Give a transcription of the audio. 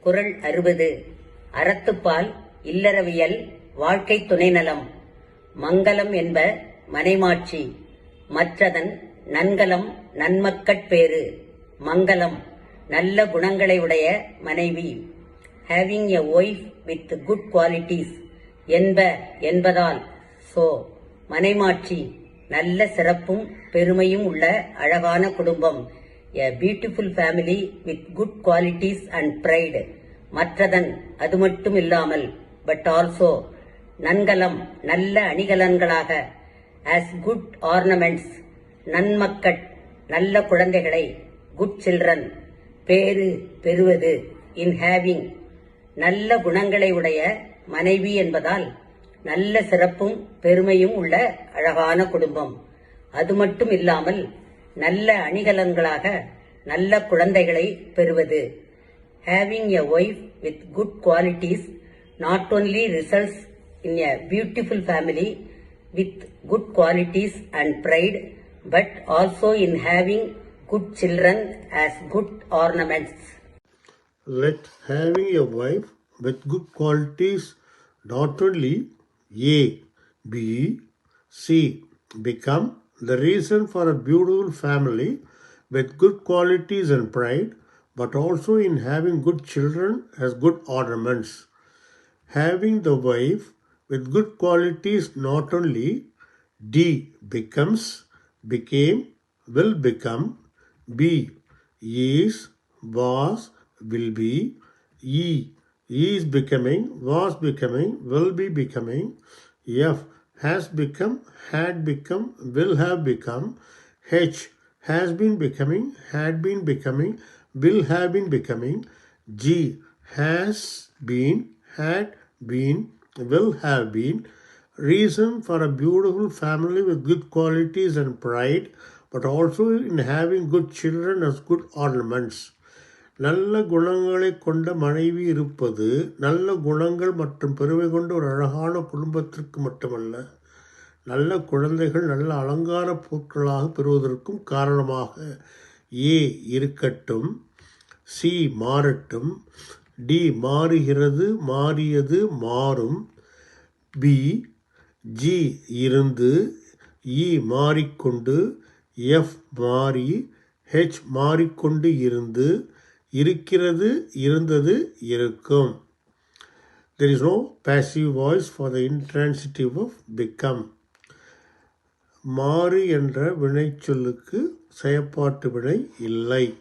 குறள் 60. அறத்துப்பால் இல்லறவியல் வாழ்க்கை துணைநலம். மங்கலம் என்ப மனைமாட்சி, மற்றதன் நன்கலம் நன்மக்கட்பேறு. மங்கலம் நல்ல குணங்களை உடைய மனைவி. Having a wife with good qualities என்பதால் சோ. மனைமாட்சி நல்ல சிறப்பும் பெருமையும் உள்ள அழகான குடும்பம். A beautiful family with good qualities and pride. மற்றதன் அது மட்டும் இல்லாமல் but also. நன்கலம் நல்ல அணிகலன்களாக. as good ornaments. நன்மக்கட் நல்ல குழந்தைகளை. good children. பேறு பெறுவது. in having. நல்ல குணங்களை உடைய மனைவி என்பதால் நல்ல சிறப்பும் பெருமையும் உள்ள அழகான குடும்பம். அது மட்டும் இல்லாமல் நல்ல அணிகலன்களாக நல்ல குழந்தைகளை பெறுவது. Having a wife with good qualities not only results in a beautiful family with good qualities and pride, but also in having good children as good ornaments. Let having a wife with good qualities not only A, B, C become the reason for a beautiful family with good qualities and pride, but also in having good children as good ornaments. Having the wife with good qualities not only D becomes, became, will become, B is, was, will be, E is becoming, was becoming, will be becoming, F has become, had become, will have become, H has been becoming, had been becoming, will have been becoming, G has been, had been, will have been, reason for a beautiful family with good qualities and pride, but also in having good children as good ornaments. நல்ல குணங்களை கொண்ட மனைவி இருப்பது நல்ல குணங்கள் மற்றும் பெருமை கொண்ட ஒரு அழகான குடும்பத்திற்கு மட்டுமல்ல, நல்ல குழந்தைகள் நல்ல அலங்கார பொருட்களாக பெறுவதற்கும் காரணமாக. ஏ இருக்கட்டும், சி மாறட்டும், டி மாறுகிறது, மாறியது, மாறும், பி ஜி இருந்து, இ மாறிக்கொண்டு, எஃப் மாறி, ஹெச் மாறிக்கொண்டு இருந்து, இருக்கிறது, இருந்தது, இருக்கும். There is no passive voice for the intransitive of become. மாறு என்ற வினைச்சொல்லுக்கு செயற்பாட்டு வினை இல்லை.